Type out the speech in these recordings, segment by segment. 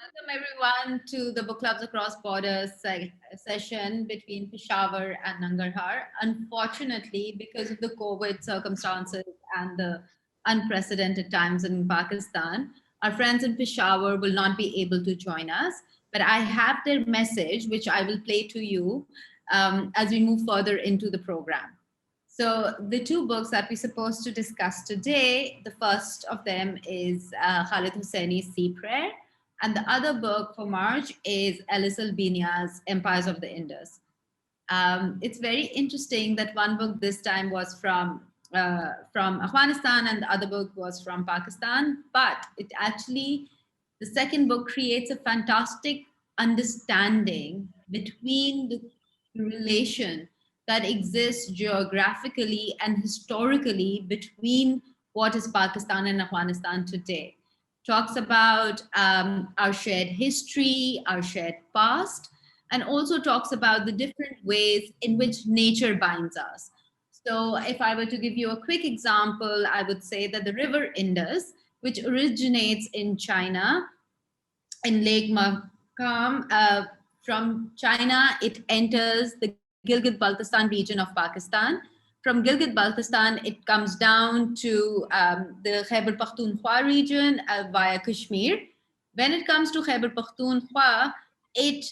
Welcome everyone to the Book Clubs Across Borders session between Peshawar and Nangarhar. Unfortunately, because of the COVID circumstances and the unprecedented times in Pakistan, our friends in Peshawar will not be able to join us. But I have their message, which I will play to you as we move further into the program. So the two books that we're supposed to discuss today, the first of them is Khalid Hosseini's Sea Prayer, and the other book for March is Alice Albinia's Empires of the Indus. It's very interesting that one book this time was from Afghanistan and the other book was from Pakistan, but it actually, the second book creates a fantastic understanding between the relation that exists geographically and historically between what is Pakistan and Afghanistan today. Talks about our shared history, our shared past, and also talks about the different ways in which nature binds us. So if I were to give you a quick example, I would say that the river Indus, which originates in China, in Lake Makam, from China, it enters the Gilgit-Baltistan region of Pakistan. From Gilgit-Baltistan, it comes down to the Khyber Pakhtunkhwa region via Kashmir. When it comes to Khyber Pakhtunkhwa, it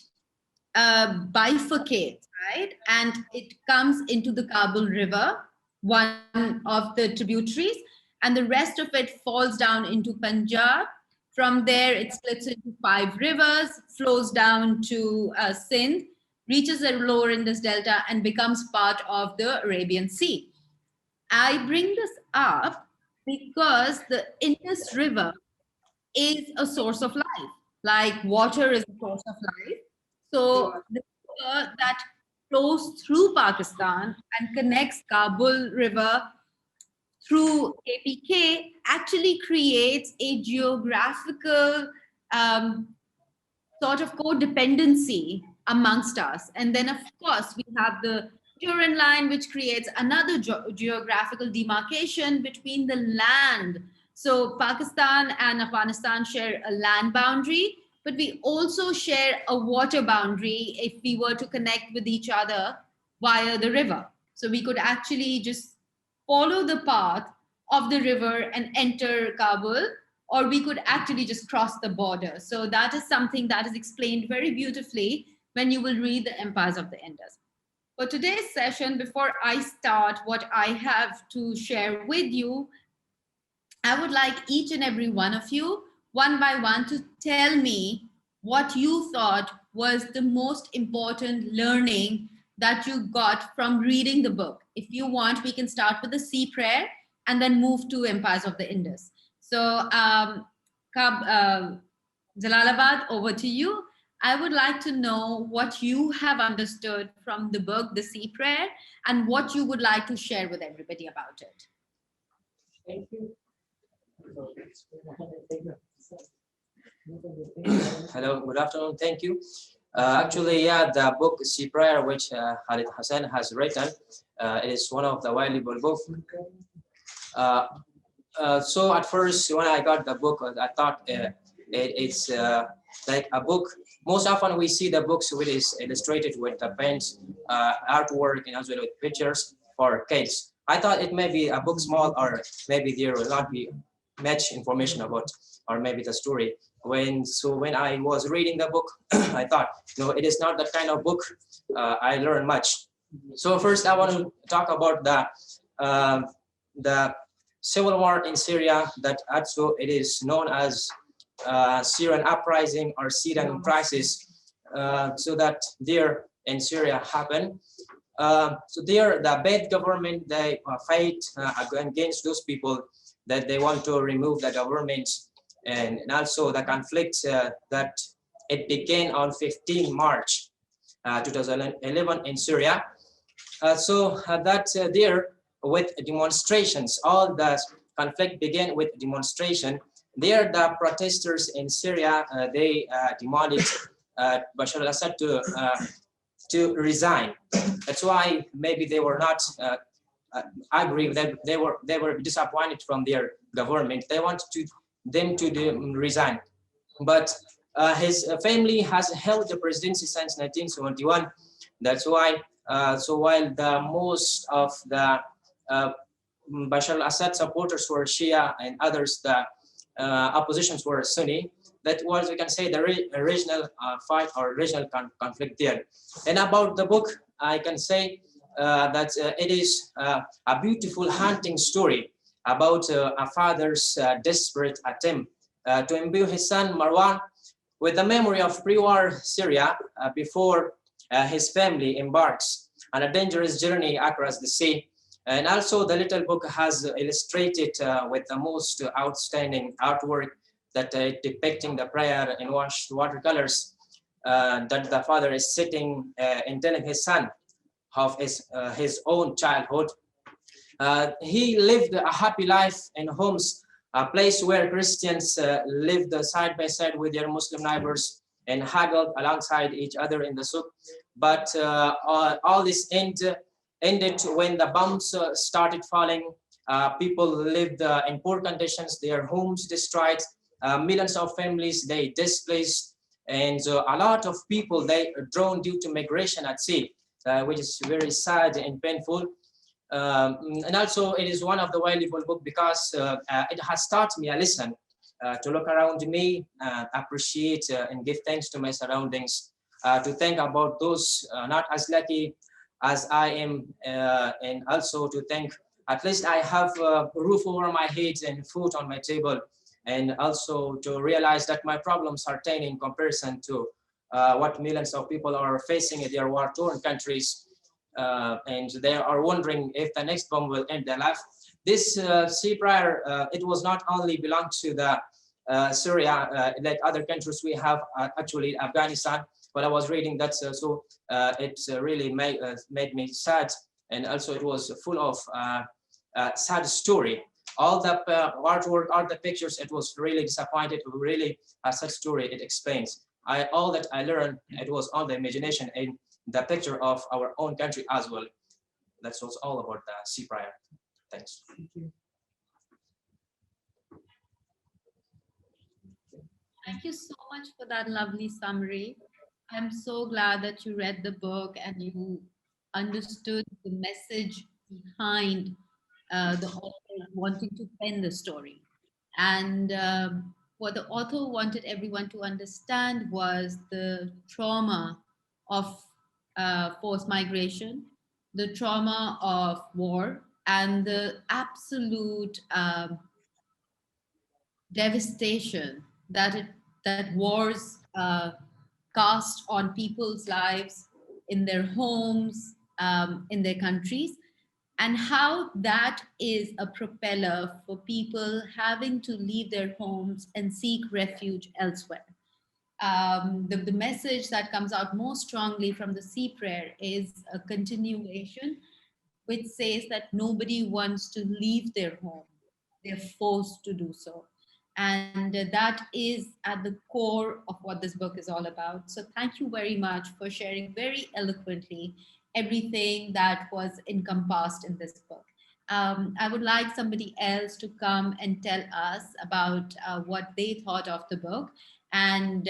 bifurcates, right? And it comes into the Kabul River, one of the tributaries, and the rest of it falls down into Punjab. From there, it splits into 5 rivers, flows down to Sindh, reaches the lower Indus Delta, and becomes part of the Arabian Sea. I bring this up because the Indus River is a source of life, like water is a source of life. So the river that flows through Pakistan and connects Kabul River through KPK actually creates a geographical sort of codependency amongst us. And then, of course, we have the Turan line, which creates another geographical demarcation between the land. So Pakistan and Afghanistan share a land boundary, but we also share a water boundary if we were to connect with each other via the river. So we could actually just follow the path of the river and enter Kabul, or we could actually just cross the border. So that is something that is explained very beautifully when you will read the Empires of the Indus. For today's session, before I start what I have to share with you, I would like each and every one of you, one by one, to tell me what you thought was the most important learning that you got from reading the book. If you want, we can start with the Sea Prayer and then move to Empires of the Indus. So, Jalalabad, over to you. I would like to know what you have understood from the book, The Sea Prayer, and what you would like to share with everybody about it. Thank you. Hello, good afternoon. Thank you. Actually, yeah, the book Sea Prayer, which Khalid Hassan has written, it is one of the valuable books. So at first, when I got the book, I thought it's like a book. Most often we see the books which is illustrated with the paints, artwork, and as well with pictures for kids. I thought it may be a book small, or maybe there will not be much information about, or maybe the story. When I was reading the book, I thought, no, it is not that kind of book. I learned much. So first, I want to talk about the civil war in Syria. That also it is known as Syrian uprising or Syrian crisis. So that there in Syria happened. So there, the bad government, they fight against those people that they want to remove the government, and also the conflict that it began on 15 March 2011 in Syria. There with demonstrations, all the conflict began with demonstration. There, the protesters in Syria, they demanded Bashar al-Assad to resign. That's why maybe they were not agree that they were disappointed from their government. They wanted them to resign. But His family has held the presidency since 1971. That's why, so while the most of the Bashar al-Assad supporters were Shia and others, the oppositions were Sunni, that was, we can say, the regional fight or regional conflict there. And about the book, I can say that it is a beautiful hunting story about a father's desperate attempt to imbue his son Marwan with the memory of pre-war Syria before his family embarks on a dangerous journey across the sea. And also the little book has illustrated with the most outstanding artwork that depicting the prayer in washed watercolors that the father is sitting and telling his son of his own childhood. He lived a happy life in Homs, a place where Christians lived side by side with their Muslim neighbors and haggled alongside each other in the souk. But all this ended when the bombs started falling. People lived in poor conditions, their homes destroyed, millions of families they displaced, and a lot of people they drowned due to migration at sea, which is very sad and painful. And also it is one of the valuable book because it has taught me a lesson to look around me, appreciate and give thanks to my surroundings, to think about those not as lucky as I am, and also to think at least I have a roof over my head and food on my table, and also to realize that my problems are tiny in comparison to what millions of people are facing in their war-torn countries. And they are wondering if the next bomb will end their life. This sea prayer, it was not only belong to the Syria, like other countries we have, actually Afghanistan, but I was reading that, so it really made me sad, and also it was full of sad story. All the artwork, all the pictures, it was really disappointed, really a sad story it explains. All that I learned, it was on the imagination and the picture of our own country as well. That's what's all about the sea prayer. Thanks. Thank you so much for that lovely summary. I'm so glad that you read the book and you understood the message behind the author wanting to pen the story. And what the author wanted everyone to understand was the trauma of forced migration, the trauma of war, and the absolute devastation that wars cast on people's lives, in their homes, in their countries, and how that is a propeller for people having to leave their homes and seek refuge elsewhere. The message that comes out most strongly from the sea prayer is a continuation, which says that nobody wants to leave their home. They're forced to do so. And that is at the core of what this book is all about. So thank you very much for sharing very eloquently everything that was encompassed in this book. I would like somebody else to come and tell us about what they thought of the book and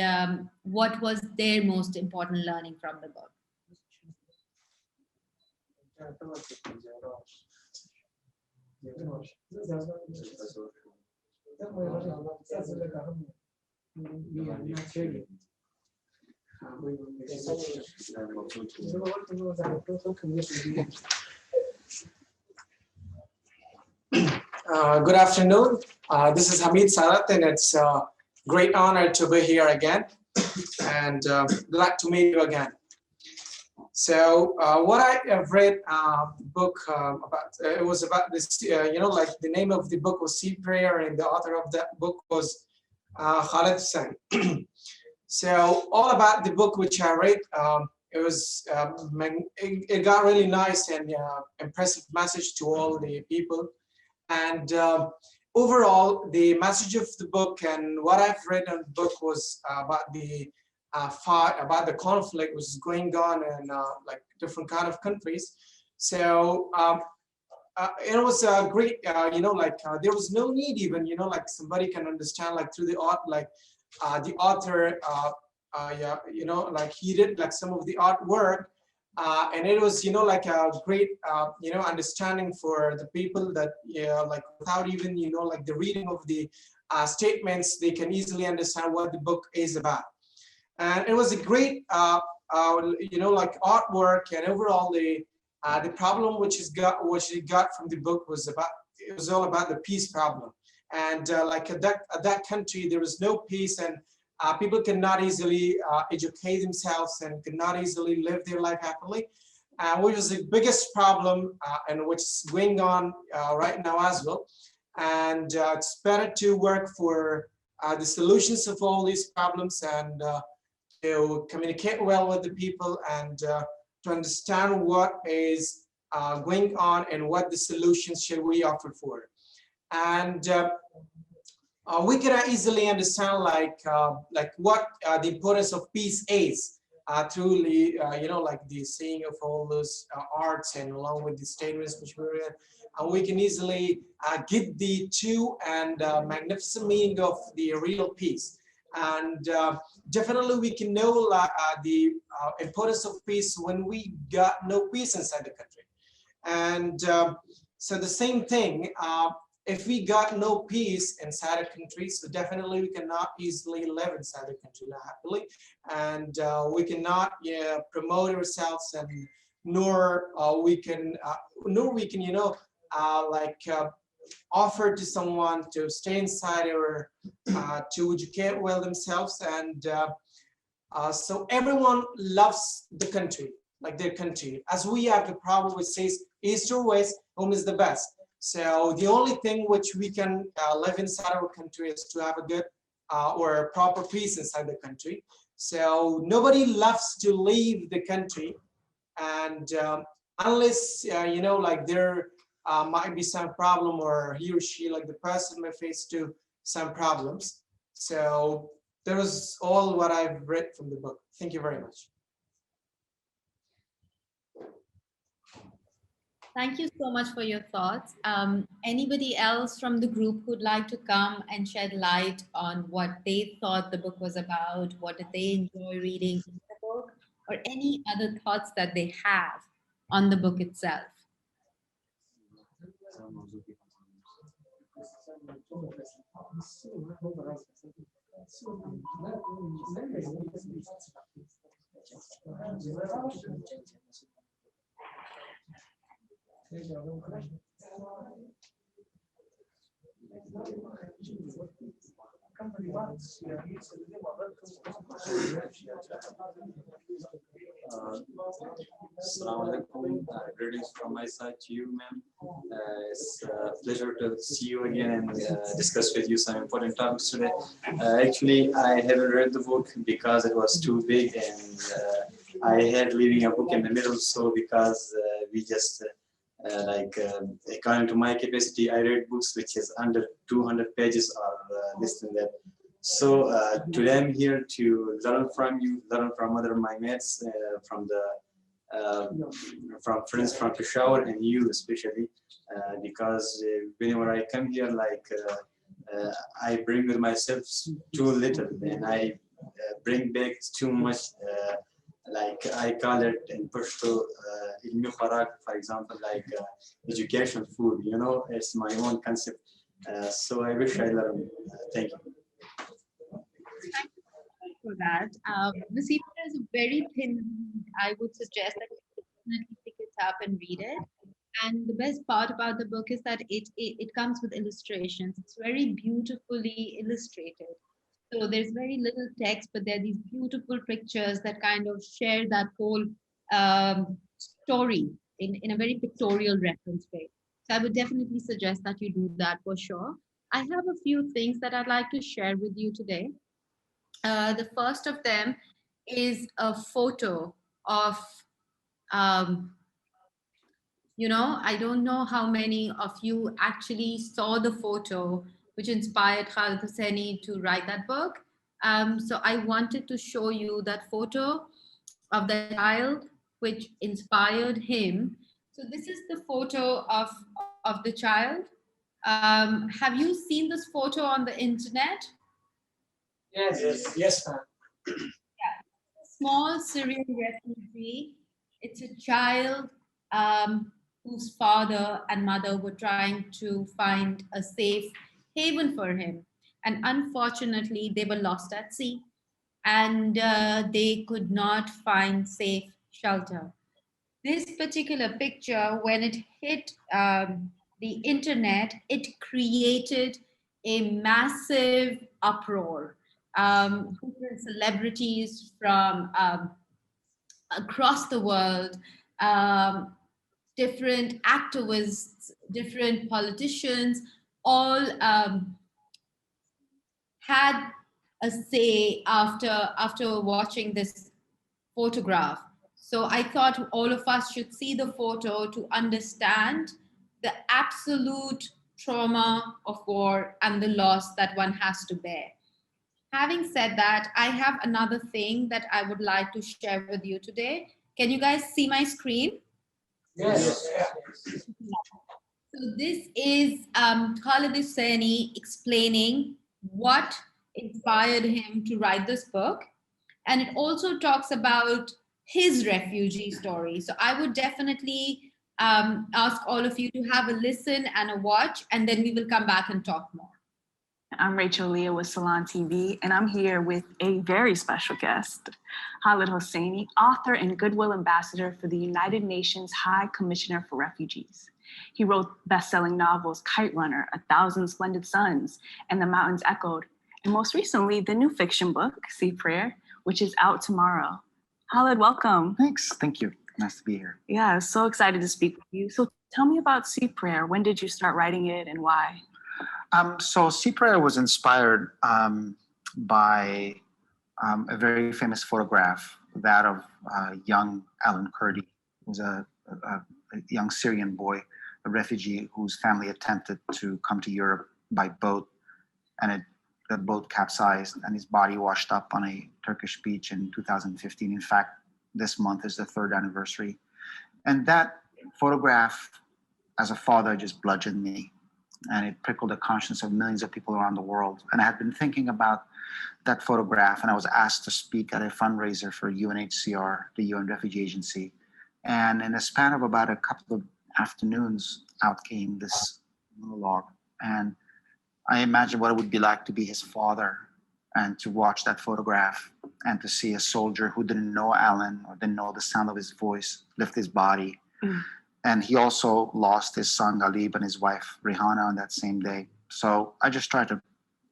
what was their most important learning from the book. Good afternoon. This is Hamid Sarat, and it's a great honor to be here again, and glad to meet you again. So what I have read the book about, it was about this, like the name of the book was Sea Prayer, and the author of that book was Khalid Hussain. So all about the book which I read, it was it got really nice and impressive message to all the people. And overall, the message of the book and what I've read in the book was about the fight, about the conflict which is going on in like different kind of countries. So it was a great, there was no need even, like somebody can understand like through the art, like the author, yeah, like he did like some of the artwork, and it was, like a great, understanding for the people that, like without even, like the reading of the statements, they can easily understand what the book is about. And it was a great, like artwork, and overall the problem which he got from the book was about, it was all about the peace problem. And like at that country, there was no peace, and people cannot easily educate themselves and could not easily live their life happily, which was the biggest problem, and which is going on right now as well. And it's better to work for the solutions of all these problems, and to communicate well with the people, and to understand what is going on and what the solutions should we offer for. And we can easily understand like what the importance of peace is through the like the seeing of all those arts, and along with the statements which we read, and we can easily get the true and magnificent meaning of the real peace. And definitely we can know the importance of peace when we got no peace inside the country. And so the same thing, if we got no peace inside a country, so definitely we cannot easily live inside the country happily, and we cannot promote ourselves, and nor we can like offer to someone to stay inside, or to educate well themselves. And so everyone loves the country, like their country, as we have the problem which says east or west, home is the best. So the only thing which we can live inside our country is to have a good or proper peace inside the country. So nobody loves to leave the country, and unless like there might be some problem, or he or she, like the person, may face to some problems. So that was all what I've read from the book. Thank you very much. Thank you so much for your thoughts. Anybody else from the group who'd like to come and shed light on what they thought the book was about? What did they enjoy reading in the book? Or any other thoughts that they have on the book itself? Assalamu alaikum. Greetings from my side to you, ma'am. It's a pleasure to see you again and discuss with you some important topics today. Actually, I haven't read the book because it was too big, and I had leaving a book in the middle. So because we just according to my capacity, I read books which is under 200 pages or less than that. So today I'm here to learn from you, learn from other my mates, from the from friends from Peshawar, and you especially, because whenever I come here, I bring with myself too little, and I bring back too much. Like I call it in Pashto, ilmi khurak, for example, like education food. You know, it's my own concept. So I wish I learned. Thank you. Thank you for that. The sequel is very thin. I would suggest that you definitely pick it up and read it. And the best part about the book is that it comes with illustrations. It's very beautifully illustrated. So there's very little text, but there are these beautiful pictures that kind of share that whole story in a very pictorial reference way. So I would definitely suggest that you do that for sure. I have a few things that I'd like to share with you today. The first of them is a photo of, I don't know how many of you actually saw the photo which inspired Khalid Hosseini to write that book. So I wanted to show you that photo of the child which inspired him. So this is the photo of the child. Have you seen this photo on the internet? Yes, yes, ma'am. Small Syrian refugee. It's a child whose father and mother were trying to find a safe haven for him. And unfortunately, they were lost at sea and they could not find safe shelter. This particular picture, when it hit the internet, it created a massive uproar. Different celebrities from across the world, um, different activists, different politicians, all had a say after watching this photograph. So I thought all of us should see the photo to understand the absolute trauma of war and the loss that one has to bear. Having said that, I have another thing that I would like to share with you today. Can you guys see my screen? Yes. So this is Khalid Husseini explaining what inspired him to write this book. And it also talks about his refugee story. So I would definitely ask all of you to have a listen and a watch, and then we will come back and talk more. I'm Rachel Leah with Salon TV, and I'm here with a very special guest, Khalid Hosseini, author and Goodwill Ambassador for the United Nations High Commissioner for Refugees. He wrote best-selling novels Kite Runner, A Thousand Splendid Suns, and The Mountains Echoed, and most recently, the new fiction book, Sea Prayer, which is out tomorrow. Khalid, welcome. Thanks. Thank you. Nice to be here. Yeah, so excited to speak with you. So tell me about Sea Prayer. When did you start writing it and why? So Sea Prayer was inspired by a very famous photograph, that of young Alan Kurdi, who was a young Syrian boy, a refugee whose family attempted to come to Europe by boat, and the boat capsized and his body washed up on a Turkish beach in 2015. In fact, this month is the 3rd anniversary. And that photograph, as a father, just bludgeoned me. And it prickled the conscience of millions of people around the world. And I had been thinking about that photograph, and I was asked to speak at a fundraiser for UNHCR, the UN Refugee Agency. And in a span of about a couple of afternoons, out came this monologue. And I imagined what it would be like to be his father and to watch that photograph and to see a soldier who didn't know Alan or didn't know the sound of his voice lift his body. And he also lost his son Galib and his wife Rihanna on that same day. So I just tried to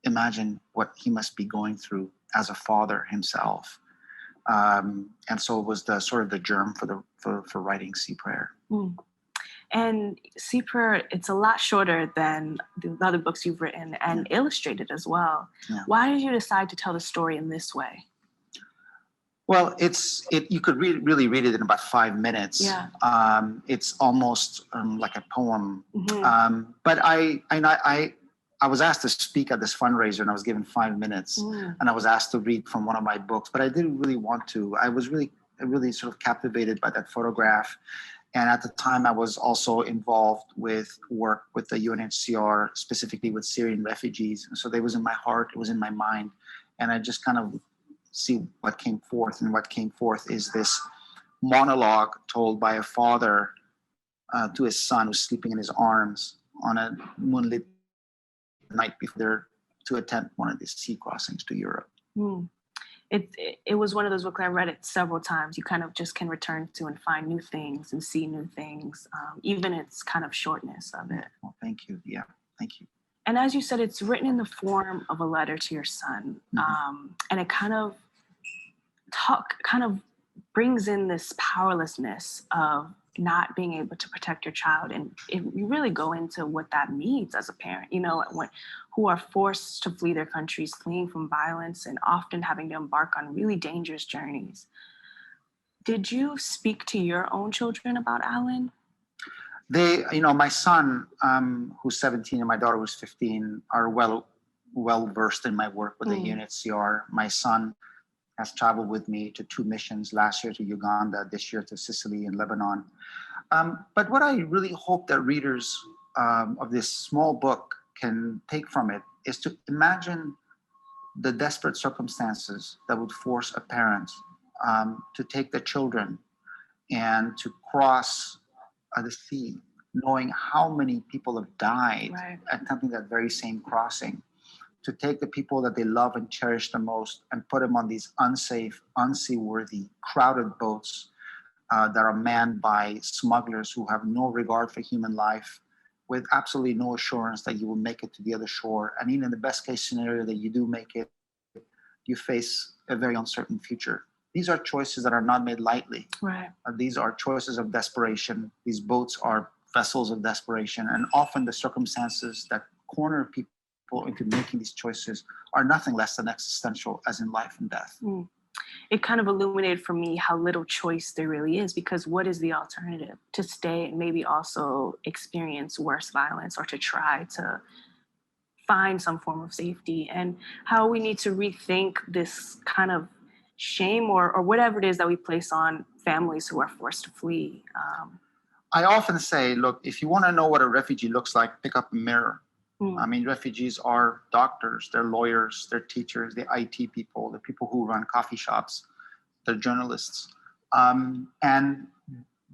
imagine what he must be going through as a father himself. And so it was the sort of the germ for writing Sea Prayer. And Sea Prayer, it's a lot shorter than the other books you've written and illustrated as well. Yeah. Why did you decide to tell the story in this way? Well, you could really read it in about 5 minutes. Yeah. It's almost like a poem. Mm-hmm. But I was asked to speak at this fundraiser, and I was given 5 minutes, and I was asked to read from one of my books, but I didn't really want to. I was really sort of captivated by that photograph. And at the time, I was also involved with work with the UNHCR, specifically with Syrian refugees. And so it was in my heart, it was in my mind. And I just kind of see what came forth. And what came forth is this monologue told by a father to his son who's sleeping in his arms on a moonlit night before to attempt one of these sea crossings to Europe. It was one of those books, I read it several times. You kind of just can return to and find new things and see new things, even its kind of shortness of it. Well, thank you. Yeah, thank you. And as you said, it's written in the form of a letter to your son. And it kind of brings in this powerlessness of not being able to protect your child. And you really go into what that means as a parent, who are forced to flee their countries, fleeing from violence and often having to embark on really dangerous journeys. Did you speak to your own children about Alan? They, my son, who's 17, and my daughter, who's 15, are well versed in my work with the UNHCR. My son has traveled with me to 2 missions, last year to Uganda, this year to Sicily and Lebanon. But what I really hope that readers of this small book can take from it is to imagine the desperate circumstances that would force a parent to take the children and to cross the sea, knowing how many people have died Right. attempting that very same crossing, to take the people that they love and cherish the most and put them on these unsafe, unseaworthy, crowded boats that are manned by smugglers who have no regard for human life, with absolutely no assurance that you will make it to the other shore. And even in the best case scenario that you do make it, you face a very uncertain future. These are choices that are not made lightly. Right. These are choices of desperation. These boats are vessels of desperation. And often the circumstances that corner people into making these choices are nothing less than existential, as in life and death. Mm. It kind of illuminated for me how little choice there really is, because what is the alternative? To stay and maybe also experience worse violence, or to try to find some form of safety, and how we need to rethink this kind of shame or whatever it is that we place on families who are forced to flee. I often say, look, if you want to know what a refugee looks like, pick up a mirror. I mean, refugees are doctors, they're lawyers, they're teachers, they're IT people, the people who run coffee shops, they're journalists. And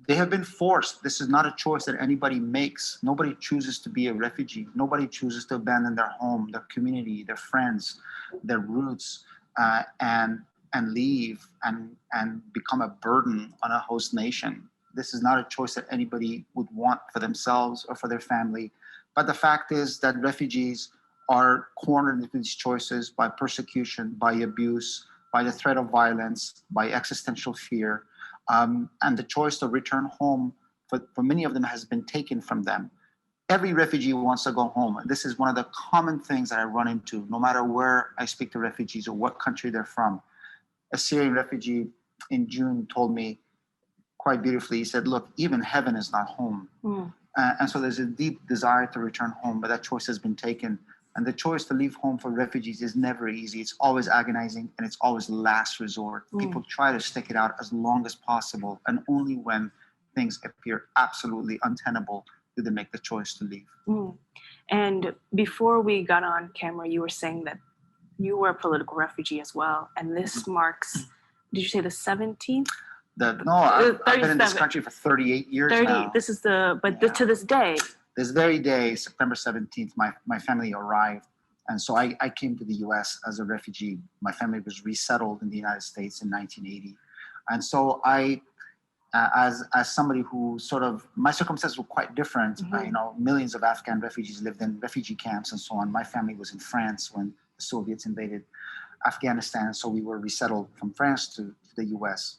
they have been forced. This is not a choice that anybody makes. Nobody chooses to be a refugee. Nobody chooses to abandon their home, their community, their friends, their roots, and leave and become a burden on a host nation. This is not a choice that anybody would want for themselves or for their family. But the fact is that refugees are cornered into these choices by persecution, by abuse, by the threat of violence, by existential fear. And the choice to return home for many of them has been taken from them. Every refugee wants to go home. This is one of the common things that I run into, no matter where I speak to refugees or what country they're from. A Syrian refugee in June told me quite beautifully, he said, look, even heaven is not home. And so there's a deep desire to return home, but that choice has been taken. And the choice to leave home for refugees is never easy. It's always agonizing, and it's always last resort. People try to stick it out as long as possible, and only when things appear absolutely untenable do they make the choice to leave. And before we got on camera, you were saying that you were a political refugee as well. And this marks, did you say the 17th? I've been in this country for 38 years now. This is to this day. This very day, September 17th, my family arrived. And so I came to the US as a refugee. My family was resettled in the United States in 1980. And so I, as somebody who sort of, my circumstances were quite different. Millions of Afghan refugees lived in refugee camps and so on. My family was in France when the Soviets invaded Afghanistan. So we were resettled from France to the US.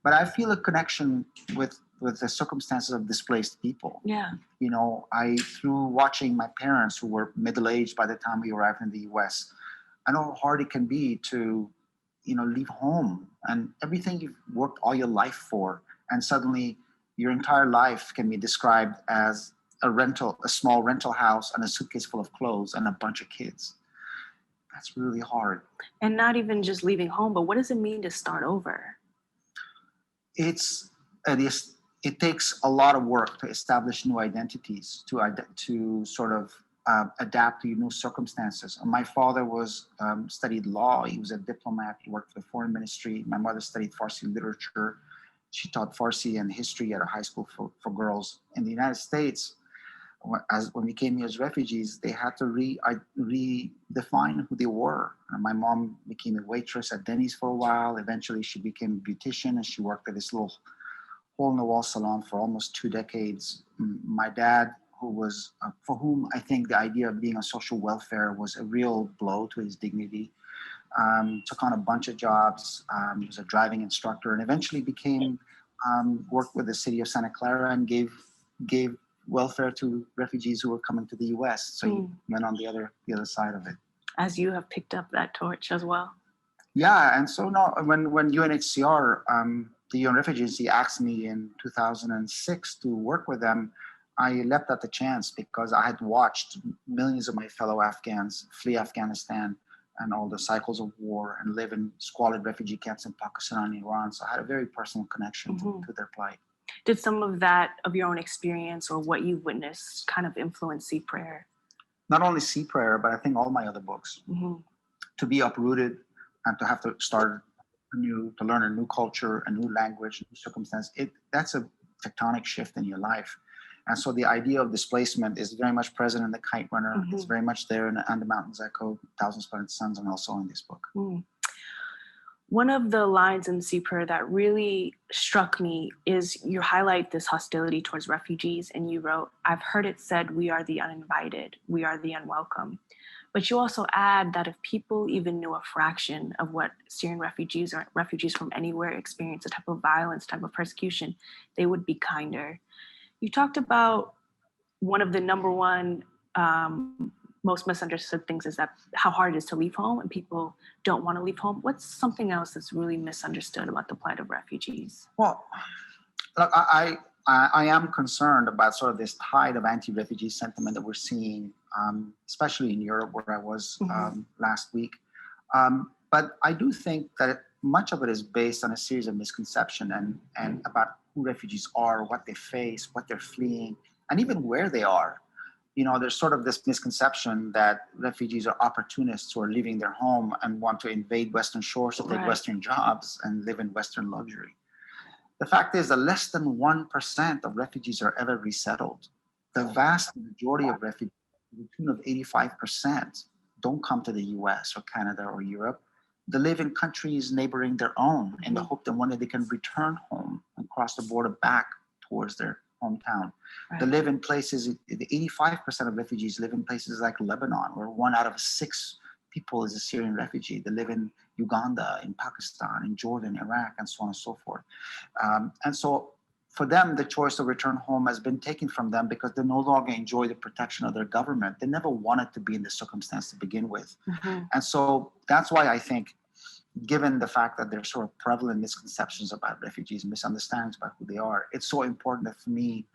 But I feel a connection with the circumstances of displaced people. Yeah. Through watching my parents, who were middle-aged by the time we arrived in the US, I know how hard it can be to, leave home and everything you've worked all your life for, and suddenly your entire life can be described as a small rental house and a suitcase full of clothes and a bunch of kids. That's really hard. And not even just leaving home, but what does it mean to start over? It takes a lot of work to establish new identities, to sort of adapt to new circumstances. My father studied law. He was a diplomat. He worked for the foreign ministry. My mother studied Farsi literature. She taught Farsi and history at a high school for girls. In the United States, when we came here as refugees, they had to redefine who they were. And my mom became a waitress at Denny's for a while. Eventually, she became a beautician, and she worked at this little hole-in-the-wall salon for almost 2 decades. My dad, for whom I think the idea of being on social welfare was a real blow to his dignity, took on a bunch of jobs. He was a driving instructor, and eventually worked with the city of Santa Clara and gave welfare to refugees who were coming to the U.S. So he went on the other side of it. As you have picked up that torch as well. Yeah, and so when UNHCR, the UN Refugee Agency, asked me in 2006 to work with them, I leapt at the chance because I had watched millions of my fellow Afghans flee Afghanistan and all the cycles of war and live in squalid refugee camps in Pakistan and Iran. So I had a very personal connection to their plight. Did some of that, of your own experience or what you witnessed, kind of influence Sea Prayer? Not only Sea Prayer, but I think all my other books. to be uprooted and to have to start to learn a new culture, a new language, new circumstance, that's a tectonic shift in your life. And so the idea of displacement is very much present in The Kite Runner. Mm-hmm. It's very much there in On the Mountains Echo, Thousand Splendid Suns, and also in this book. Mm. One of the lines in Sea Prayer that really struck me is you highlight this hostility towards refugees, and you wrote, "I've heard it said we are the uninvited, we are the unwelcome." But you also add that if people even knew a fraction of what Syrian refugees or refugees from anywhere experience, a type of violence, type of persecution, they would be kinder. You talked about one of the number one most misunderstood things is that how hard it is to leave home, and people don't want to leave home. What's something else that's really misunderstood about the plight of refugees? Well, look, I am concerned about sort of this tide of anti-refugee sentiment that we're seeing, especially in Europe, where I was last week. But I do think that much of it is based on a series of misconceptions and about who refugees are, what they face, what they're fleeing, and even where they are. You know, there's sort of this misconception that refugees are opportunists who are leaving their home and want to invade Western shores to take Western jobs and live in Western luxury. The fact is that less than 1% of refugees are ever resettled. The vast majority of refugees, to the tune of 85%, don't come to the US or Canada or Europe. They live in countries neighboring their own in the hope that one day they can return home and cross the border back towards their hometown. Right. They live in places, the 85% of refugees live in places like Lebanon, where 1 out of 6 people is a Syrian refugee. They live in Uganda, in Pakistan, in Jordan, Iraq, and so on and so forth. And so for them, the choice to return home has been taken from them because they no longer enjoy the protection of their government. They never wanted to be in this circumstance to begin with. And so that's why I think, given the fact that there's sort of prevalent misconceptions about refugees, misunderstandings about who they are, it's so important that for me,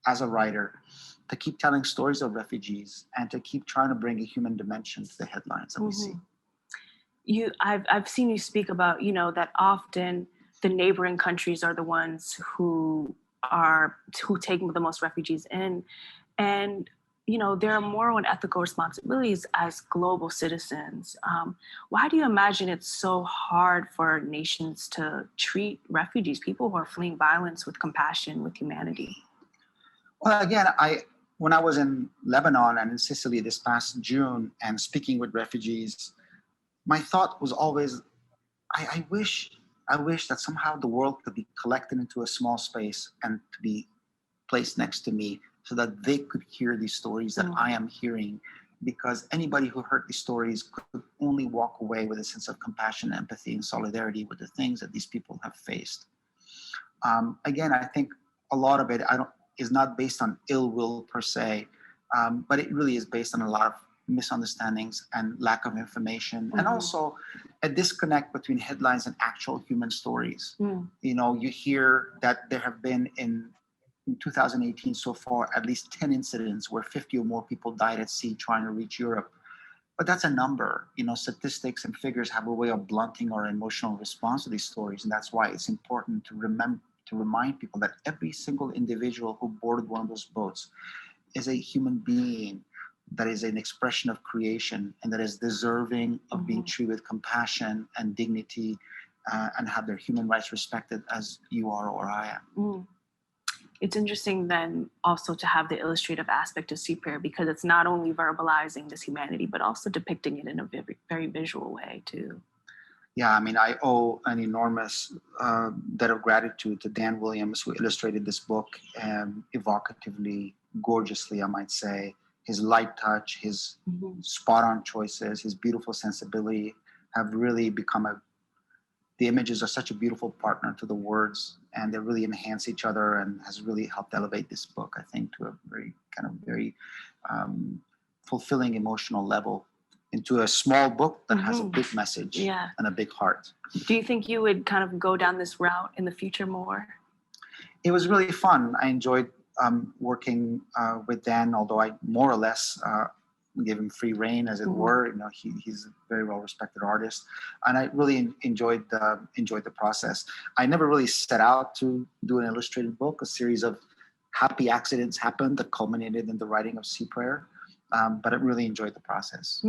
as a writer, to keep telling stories of refugees and to keep trying to bring a human dimension to the headlines that we see. I've seen you speak about, you know, that often the neighboring countries are the ones who take the most refugees in, and you know, there are moral and ethical responsibilities as global citizens. Why do you imagine it's so hard for nations to treat refugees, people who are fleeing violence, with compassion, with humanity? Well, again, when I was in Lebanon and in Sicily this past June and speaking with refugees, my thought was always, I wish that somehow the world could be collected into a small space and to be placed next to me, so that they could hear these stories that I am hearing, because anybody who heard these stories could only walk away with a sense of compassion, empathy, and solidarity with the things that these people have faced. Again, I think a lot of it is not based on ill will per se, but it really is based on a lot of misunderstandings and lack of information, and also a disconnect between headlines and actual human stories. You know, you hear that there have been in 2018 so far at least 10 incidents where 50 or more people died at sea trying to reach Europe. But that's a number. You know, statistics and figures have a way of blunting our emotional response to these stories, and that's why it's important to remind people that every single individual who boarded one of those boats is a human being that is an expression of creation and that is deserving of being treated with compassion and dignity, and have their human rights respected as you are or I am. It's interesting then also to have the illustrative aspect of Sea Prayer, because it's not only verbalizing this humanity, but also depicting it in a very, very visual way too. Yeah, I mean, I owe an enormous debt of gratitude to Dan Williams, who illustrated this book evocatively, gorgeously, I might say. His light touch, his spot-on choices, his beautiful sensibility have really become the images are such a beautiful partner to the words, and they really enhance each other, and has really helped elevate this book, I think, to a very fulfilling emotional level, into a small book that has a big message and a big heart. Do you think you would kind of go down this route in the future more? It was really fun. I enjoyed working with Dan, although I more or less gave him free rein, as it were. You know, he's a very well-respected artist, and I really enjoyed the process. I never really set out to do an illustrated book. A series of happy accidents happened that culminated in the writing of Sea Prayer, but I really enjoyed the process.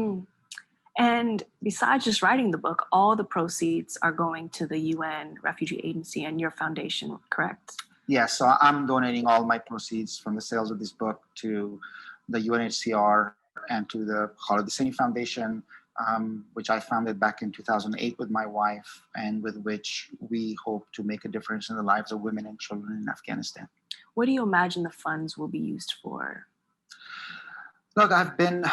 And besides just writing the book, all the proceeds are going to the UN Refugee Agency and your foundation, correct? Yes, so I'm donating all my proceeds from the sales of this book to the UNHCR and to the Khalid Hosseini Foundation, which I founded back in 2008 with my wife, and with which we hope to make a difference in the lives of women and children in Afghanistan. What do you imagine the funds will be used for? Look, I've been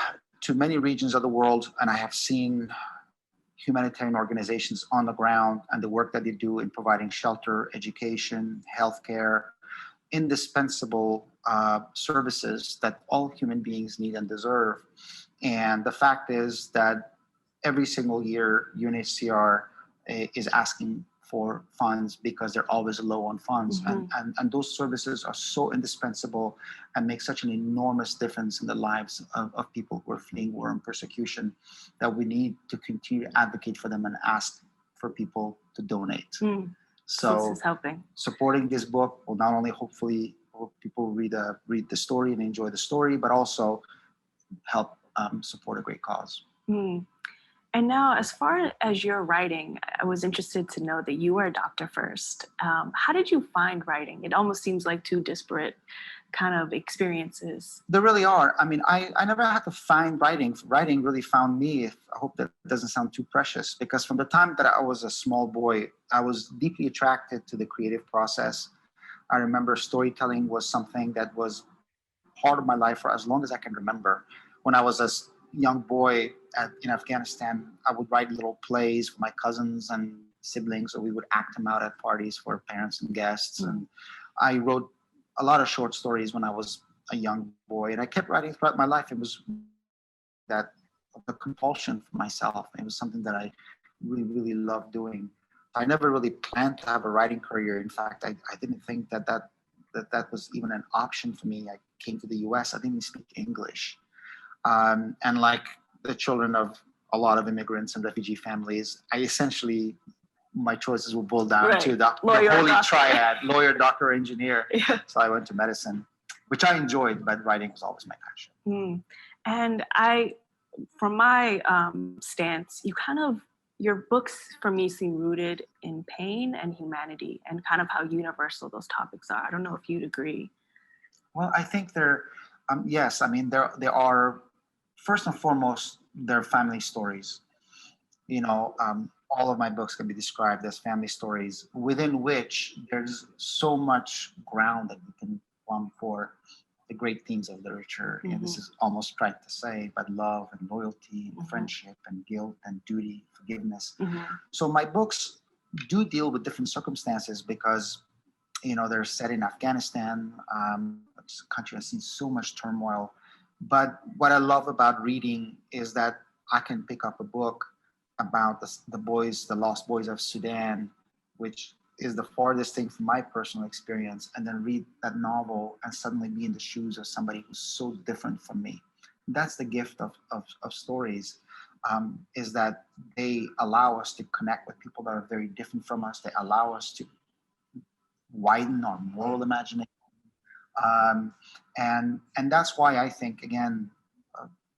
to many regions of the world, and I have seen humanitarian organizations on the ground and the work that they do in providing shelter, education, healthcare, indispensable services that all human beings need and deserve. And the fact is that every single year, UNHCR is asking for funds because they're always low on funds. And those services are so indispensable and make such an enormous difference in the lives of people who are fleeing war and persecution that we need to continue to advocate for them and ask for people to donate. So this So is helping. supporting this book will not only hopefully help people read the story and enjoy the story, but also help support a great cause. And now, as far as your writing, I was interested to know that you were a doctor first. How did you find writing? It almost seems like two disparate kind of experiences. There really are. I mean, I never had to find writing. Writing really found me. I hope that doesn't sound too precious, because from the time that I was a small boy, I was deeply attracted to the creative process. I remember storytelling was something that was part of my life for as long as I can remember. When I was a young boy in Afghanistan, I would write little plays for my cousins and siblings, or we would act them out at parties for parents and guests. And I wrote a lot of short stories when I was a young boy, and I kept writing throughout my life. It was that a compulsion for myself. It was something that I really, really loved doing. I never really planned to have a writing career. In fact, I didn't think that was even an option for me. I came to the US, I didn't speak English. And like the children of a lot of immigrants and refugee families, I essentially, my choices were boiled down to the holy triad, lawyer, doctor, engineer. Yeah. So I went to medicine, which I enjoyed, but writing was always my passion. And from my stance, your books for me seem rooted in pain and humanity and kind of how universal those topics are. I don't know if you'd agree. Well, I think yes, I mean, there are, first and foremost, they're family stories. You know, all of my books can be described as family stories within which there's so much ground that we can plumb for the great themes of literature. And this is almost trite to say, but love and loyalty and friendship and guilt and duty, forgiveness. So my books do deal with different circumstances because, you know, they're set in Afghanistan. It's a country that's seen so much turmoil. But what I love about reading is that I can pick up a book about the lost boys of Sudan, which is the farthest thing from my personal experience, and then read that novel and suddenly be in the shoes of somebody who's so different from me. That's the gift of stories, is that they allow us to connect with people that are very different from us. They allow us to widen our moral imagination. And that's why I think, again,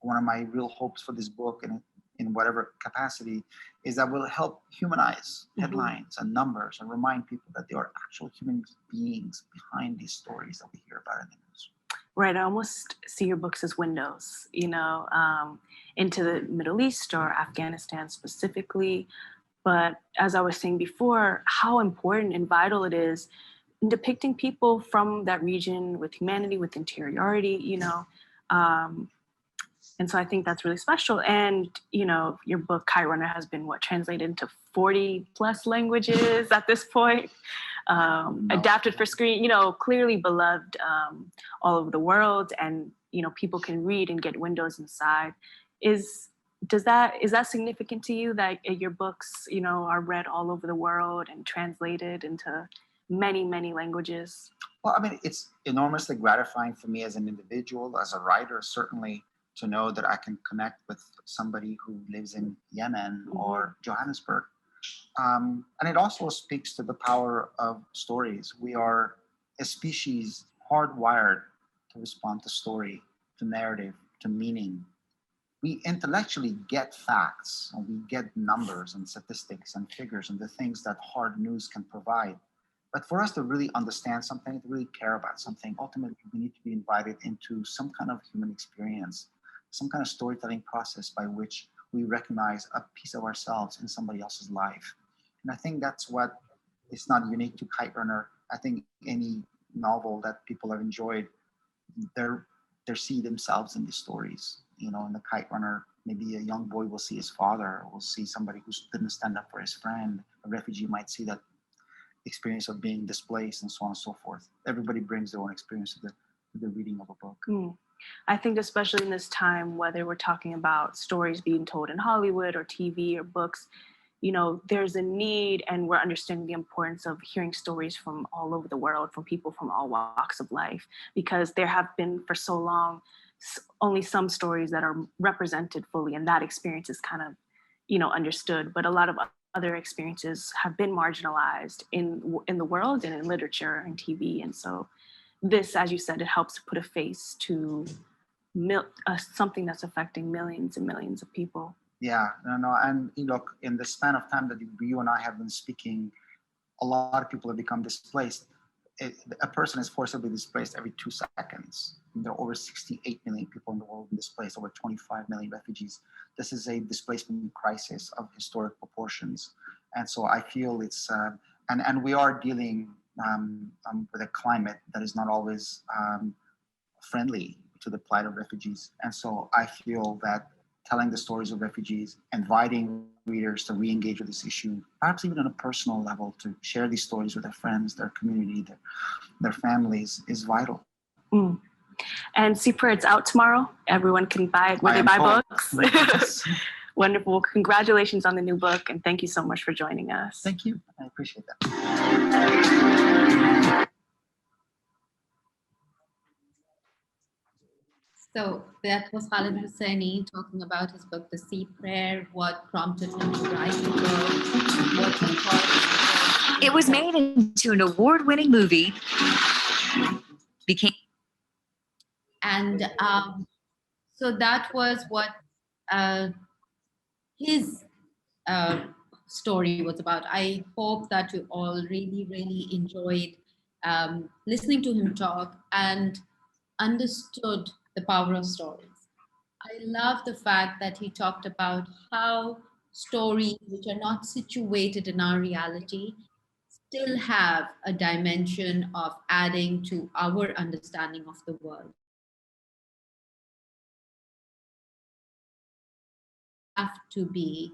one of my real hopes for this book, and in whatever capacity, is that we'll help humanize headlines and numbers and remind people that there are actual human beings behind these stories that we hear about in the news. Right, I almost see your books as windows, you know, into the Middle East or Afghanistan specifically. But as I was saying before, how important and vital it is in depicting people from that region with humanity, with interiority, you know. And so I think that's really special. And, you know, your book, Kite Runner, has been translated into 40 plus languages at this point, adapted for screen, you know, clearly beloved all over the world. And, you know, people can read and get windows inside. Is that significant to you that your books, you know, are read all over the world and translated into many, many languages? Well, I mean, it's enormously gratifying for me as an individual, as a writer, certainly, to know that I can connect with somebody who lives in Yemen or Johannesburg. And it also speaks to the power of stories. We are a species hardwired to respond to story, to narrative, to meaning. we intellectually get facts and we get numbers and statistics and figures and the things that hard news can provide. But for us to really understand something, to really care about something, ultimately we need to be invited into some kind of human experience, some kind of storytelling process by which we recognize a piece of ourselves in somebody else's life. And I think that's what is not unique to Kite Runner. I think any novel that people have enjoyed, they see themselves in these stories. You know, in the Kite Runner, maybe a young boy will see his father, will see somebody who didn't stand up for his friend. A refugee might see that experience of being displaced and so on and so forth. Everybody brings their own experience to the reading of a book. I think especially in this time, whether we're talking about stories being told in Hollywood or TV or books, you know, there's a need, and we're understanding the importance of hearing stories from all over the world, from people from all walks of life, because there have been for so long only some stories that are represented fully, and that experience is kind of, you know, understood. But a lot of other experiences have been marginalized in the world and in literature and TV, and so this, as you said, it helps to put a face to something that's affecting millions and millions of people. Yeah, no, and look, in the span of time that you and I have been speaking, a lot of people have become displaced. A person is forcibly displaced every 2 seconds. There are over 68 million people in the world displaced, over 25 million refugees. This is a displacement crisis of historic proportions. And so I feel it's, and we are dealing with a climate that is not always friendly to the plight of refugees. And so I feel that telling the stories of refugees, inviting readers to re-engage with this issue, perhaps even on a personal level, to share these stories with their friends, their community, their families, is vital. And Sipra, it's out tomorrow. Everyone can buy it where they buy books. Wonderful. Congratulations on the new book, and thank you so much for joining us. Thank you. I appreciate that. So that was Khalid Husseini talking about his book, The Sea Prayer, what prompted him to write the book, what he thought. It was made into an award-winning movie. And so that was what his story was about. I hope that you all really, really enjoyed listening to him talk and understood the power of stories. I love the fact that he talked about how stories which are not situated in our reality still have a dimension of adding to our understanding of the world. Have to be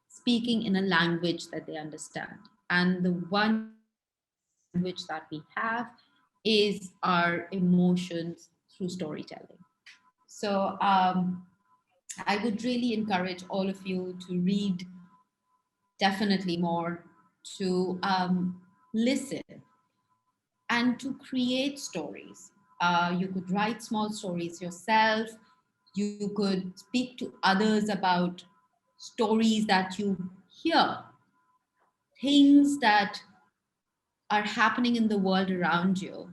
speaking in a language that they understand. And the one language that we have is our emotions through storytelling. So I would really encourage all of you to read definitely more, to listen, and to create stories. You could write small stories yourself. You could speak to others about stories that you hear, things that are happening in the world around you,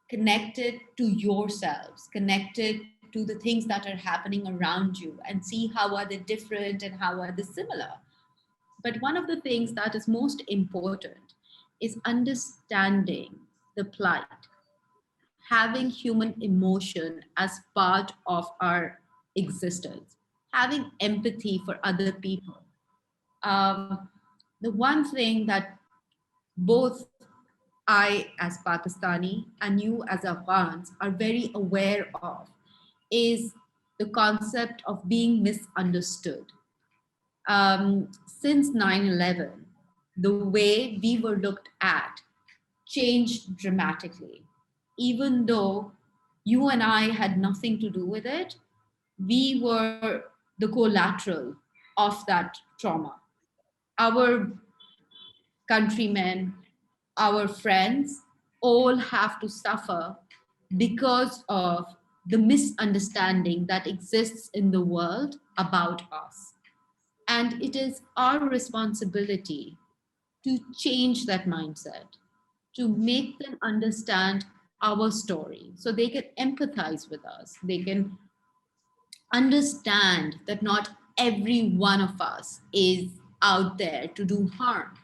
connected to yourselves, connected to the things that are happening around you, and see how are they different and how are they similar. But one of the things that is most important is understanding the plight, having human emotion as part of our existence, having empathy for other people. The one thing that both I, as Pakistani, and you, as Afghans, are very aware of is the concept of being misunderstood. Since 9/11, the way we were looked at changed dramatically. Even though you and I had nothing to do with it, we were the collateral of that trauma. Our countrymen, our friends, all have to suffer because of the misunderstanding that exists in the world about us. And it is our responsibility to change that mindset, to make them understand our story so they can empathize with us. They can understand that not every one of us is out there to do harm.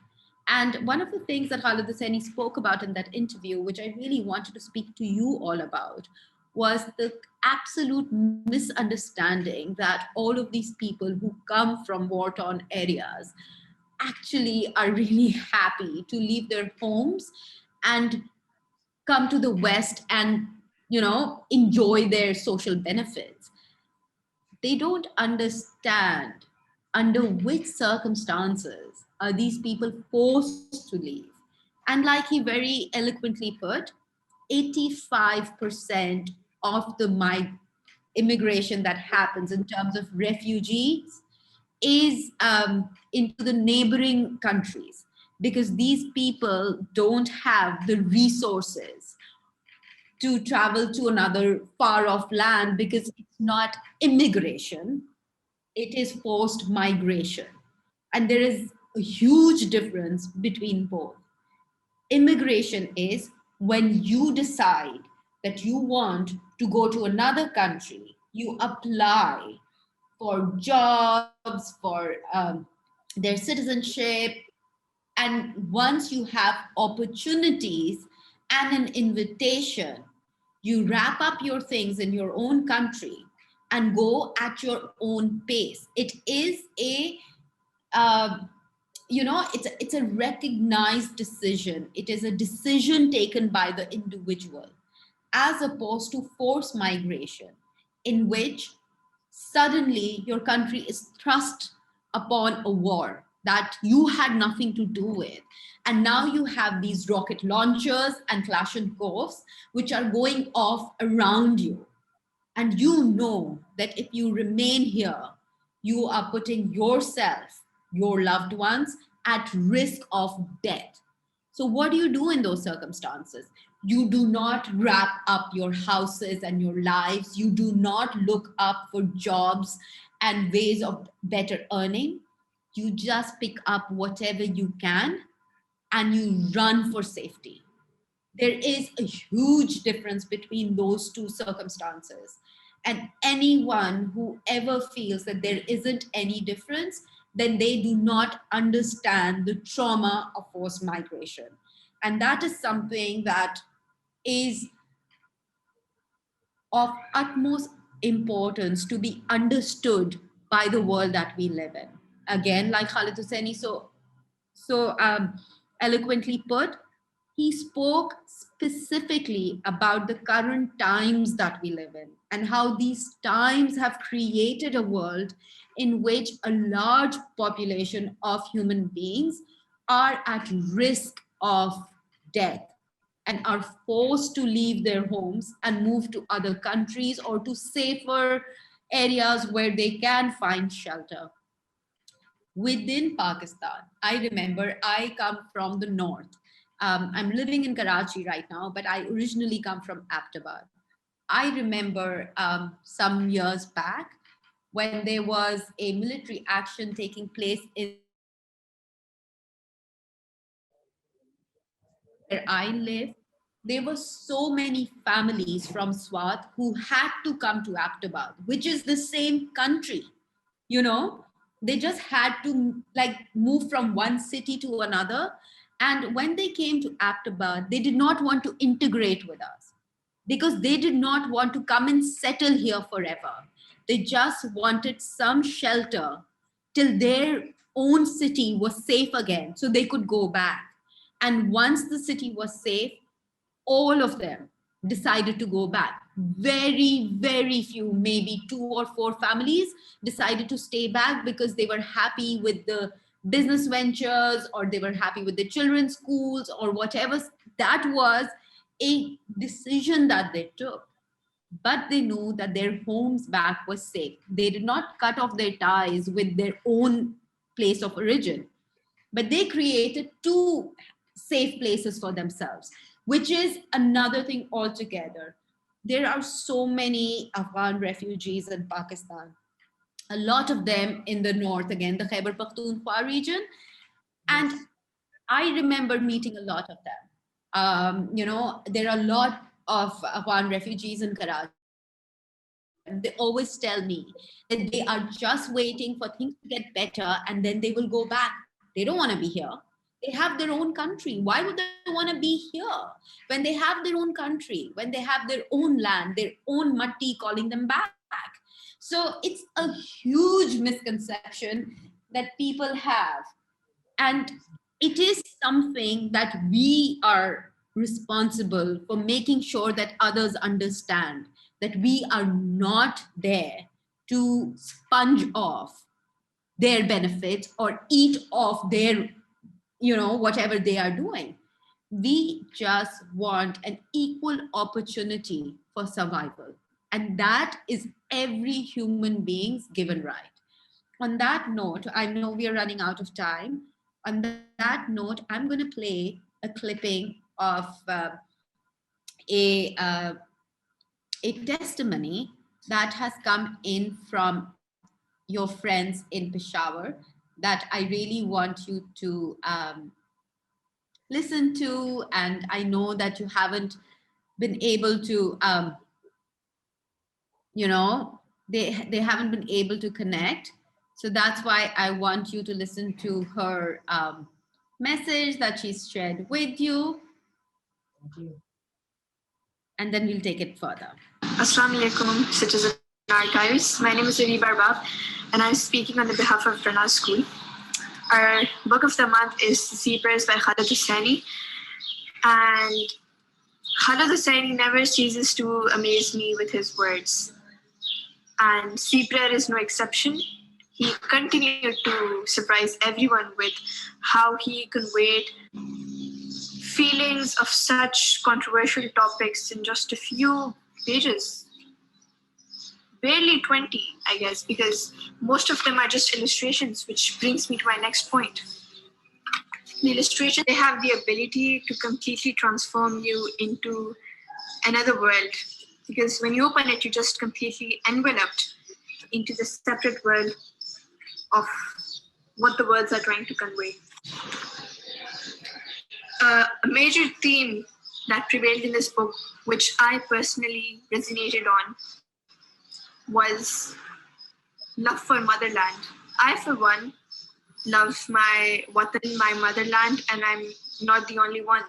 And one of the things that Khalid Hosseini spoke about in that interview, which I really wanted to speak to you all about, was the absolute misunderstanding that all of these people who come from war-torn areas actually are really happy to leave their homes and come to the West and, enjoy their social benefits. They don't understand under which circumstances are these people forced to leave. And like he very eloquently put, 85% of the immigration that happens in terms of refugees is into the neighboring countries, because these people don't have the resources to travel to another far off land, because it's not immigration, it is forced migration. And there is a huge difference between both. Immigration is when you decide that you want to go to another country, you apply for jobs, for their citizenship. And once you have opportunities and an invitation, you wrap up your things in your own country and go at your own pace. It is uh, it's a recognized decision. It is a decision taken by the individual, as opposed to forced migration, in which suddenly your country is thrust upon a war that you had nothing to do with. And now you have these rocket launchers and Kalashnikovs, which are going off around you. And you know that if you remain here, you are putting yourself, your loved ones, at risk of death. So, what do you do in those circumstances? You do not wrap up your houses and your lives. You do not look up for jobs and ways of better earning. You just pick up whatever you can and you run for safety. There is a huge difference between those two circumstances. And anyone who ever feels that there isn't any difference, then they do not understand the trauma of forced migration. And that is something that is of utmost importance to be understood by the world that we live in. Again, like Khalid Hosseini so eloquently put, he spoke specifically about the current times that we live in and how these times have created a world in which a large population of human beings are at risk of death and are forced to leave their homes and move to other countries or to safer areas where they can find shelter. Within Pakistan, I remember I come from the north. I'm living in Karachi right now, but I originally come from Aptabad. I remember some years back when there was a military action taking place in where I live. There were so many families from Swat who had to come to Aptabad, which is the same country. You know, they just had to like move from one city to another. And when they came to Aptabad, they did not want to integrate with us because they did not want to come and settle here forever. They just wanted some shelter till their own city was safe again so they could go back. And once the city was safe, all of them decided to go back. Very, very few, maybe 2 or 4 families, decided to stay back because they were happy with the business ventures or they were happy with the children's schools or whatever. That was a decision that they took. But they knew that their homes back was safe. They did not cut off their ties with their own place of origin, but they created two safe places for themselves, which is another thing altogether. There are so many Afghan refugees in Pakistan, a lot of them in the north, again, the Khyber Pakhtunkhwa region. And I remember meeting a lot of them. There are a lot of Afghan refugees in Karachi. They always tell me that they are just waiting for things to get better and then they will go back. They don't want to be here. They have their own country. Why would they want to be here when they have their own country, when they have their own land, their own matti calling them back? So it's a huge misconception that people have. And it is something that we are responsible for making sure that others understand that we are not there to sponge off their benefits or eat off their, whatever they are doing. We just want an equal opportunity for survival. And that is every human being's given right. On that note, I know we are running out of time. On that note, I'm going to play a clipping of a, uh, a testimony that has come in from your friends in Peshawar that I really want you to listen to. And I know that you haven't been able to, they haven't been able to connect. So that's why I want you to listen to her message that she's shared with you. And then we'll take it further. Assalamu alaikum, citizens and archives. My name is Ravi Barbab, and I'm speaking on the behalf of Rana School. Our book of the month is Sea Prayers by Khalid Hussaini. And Khalid Hussaini never ceases to amaze me with his words. And Sea Prayer is no exception. He continued to surprise everyone with how he conveyed feelings of such controversial topics in just a few pages. Barely 20, I guess, because most of them are just illustrations, which brings me to my next point. The illustrations, they have the ability to completely transform you into another world, because when you open it, you're just completely enveloped into the separate world of what the words are trying to convey. A major theme that prevailed in this book, which I personally resonated on, was love for motherland. I, for one, love my watan, my motherland, and I'm not the only one.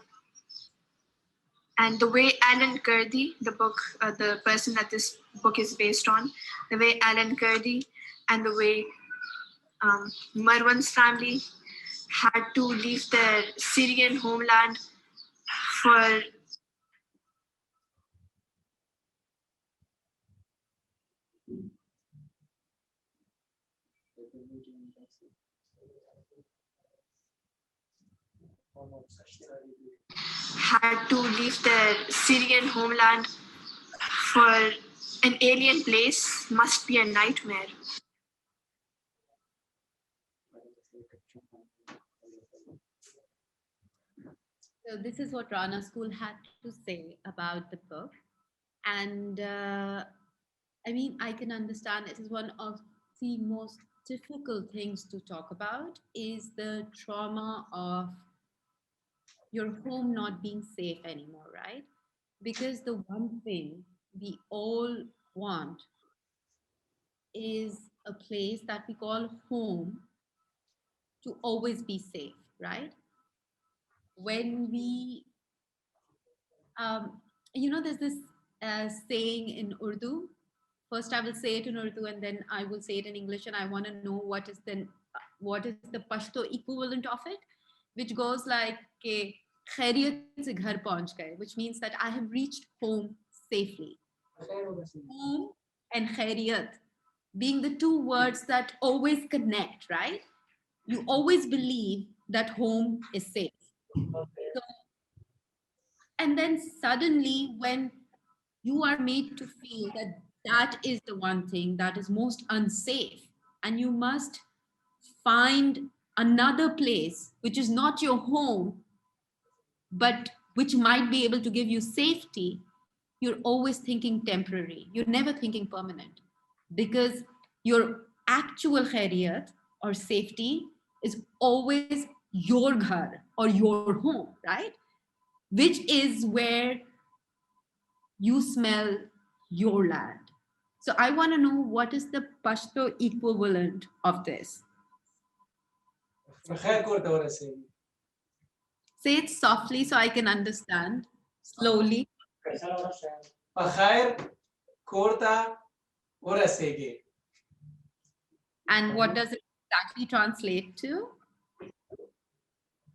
And the way Alan Kurdi, the person that this book is based on, the way Alan Kurdi and the way Marwan's family had to leave their Syrian homeland for an alien place must be a nightmare. So this is what Rana School had to say about the book. And I mean, I can understand it is one of the most difficult things to talk about is the trauma of your home not being safe anymore, right? Because the one thing we all want is a place that we call home to always be safe, right? When we, there's this saying in Urdu. First, I will say it in Urdu and then I will say it in English, and I want to know what is the Pashto equivalent of it, which goes like ke khairiyat se ghar pahunch gaye, which means that I have reached home safely. Home and khairiyat being the two words that always connect, right? You always believe that home is safe. So, and then suddenly, when you are made to feel that that is the one thing that is most unsafe, and you must find another place which is not your home, but which might be able to give you safety, you're always thinking temporary. You're never thinking permanent, because your actual khairiyat or safety is always your ghar or your home, right? Which is where you smell your land. So I want to know, what is the Pashto equivalent of this? بخير كورتا ورا سيدي. Say it softly so I can understand. Slowly. بخير كورتا ورا سيدي. And what does it exactly translate to?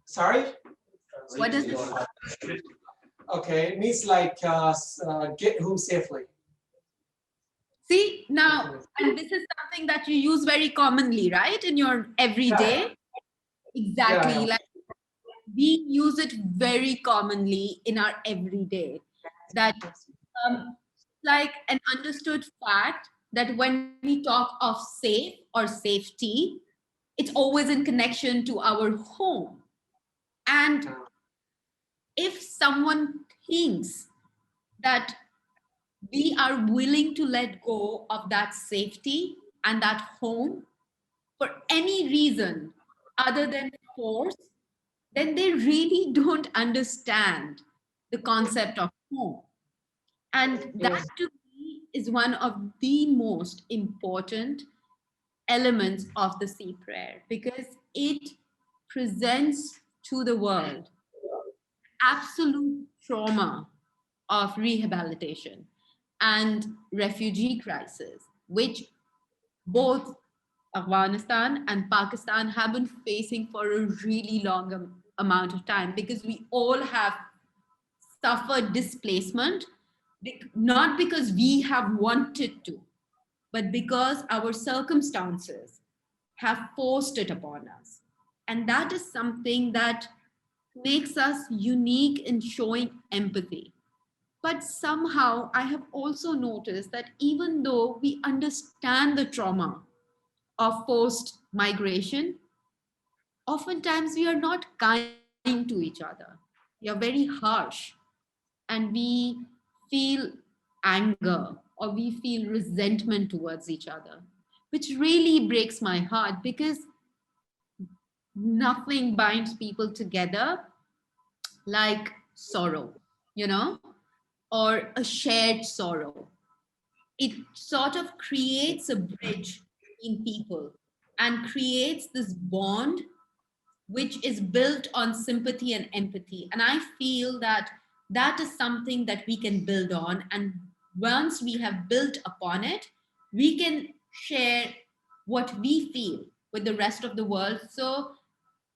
Sorry? What does it? Okay, it means like get home safely. See now, and this is something that you use very commonly, right? In your everyday. Exactly. Yeah, yeah. Like we use it very commonly in our everyday. That like an understood fact that when we talk of safe or safety, it's always in connection to our home. And if someone thinks that we are willing to let go of that safety and that home for any reason other than force, then they really don't understand the concept of home. And that to me is one of the most important elements of the sea prayer, because it presents to the world absolute trauma of rehabilitation and refugee crisis, which both Afghanistan and Pakistan have been facing for a really long amount of time, because we all have suffered displacement, not because we have wanted to, but because our circumstances have forced it upon us. And that is something that makes us unique in showing empathy. But somehow I have also noticed that even though we understand the trauma of forced migration, oftentimes we are not kind to each other. We are very harsh, and we feel anger or we feel resentment towards each other, which really breaks my heart, because nothing binds people together like sorrow, you know, or a shared sorrow. It sort of creates a bridge in people and creates this bond which is built on sympathy and empathy. And I feel that that is something that we can build on. And once we have built upon it, we can share what we feel with the rest of the world. So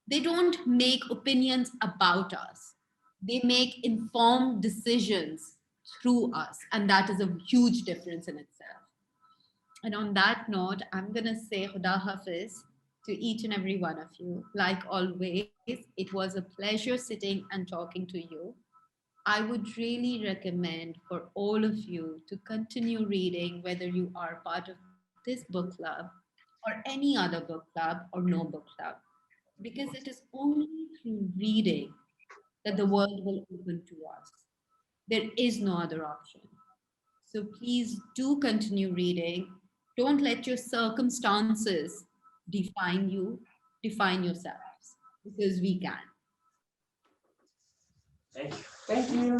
they don't make opinions about us, they make informed decisions through us. And that is a huge difference in itself. And on that note, I'm going to say Khuda Hafiz to each and every one of you. Like always, it was a pleasure sitting and talking to you. I would really recommend for all of you to continue reading, whether you are part of this book club or any other book club or no book club, because it is only through reading that the world will open to us. There is no other option. So please do continue reading. Don't let your circumstances define you, define yourselves, because we can. Thank you. Thank you.